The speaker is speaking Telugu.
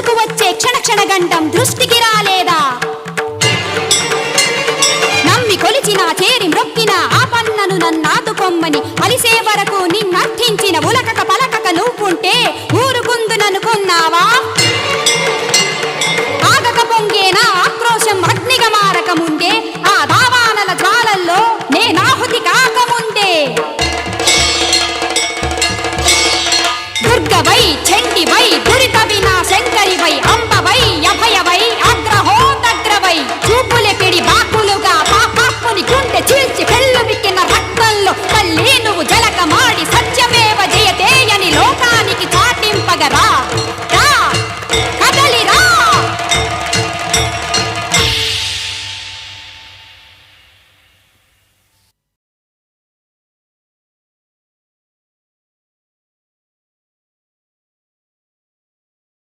ముంచుకు వచ్చే క్షణ క్షణగండం దృష్టికి రాలేదా? నమ్మి కొలిచిన చేరి మ్రొక్కిన ఆ పన్నను నన్నాదుకొమ్మని అలిసే వరకు నిన్నర్థించిన ఉలకక పలకక నువ్వుంటే ఊరుకుందుననుకున్నావా? ఆగక పొంగేనా ఆక్రోశం అగ్నిగా మారకముందే, ఆ దావానల జ్వాలల్లో నేనాహుతి కాకముందే. దుర్గవై చండివై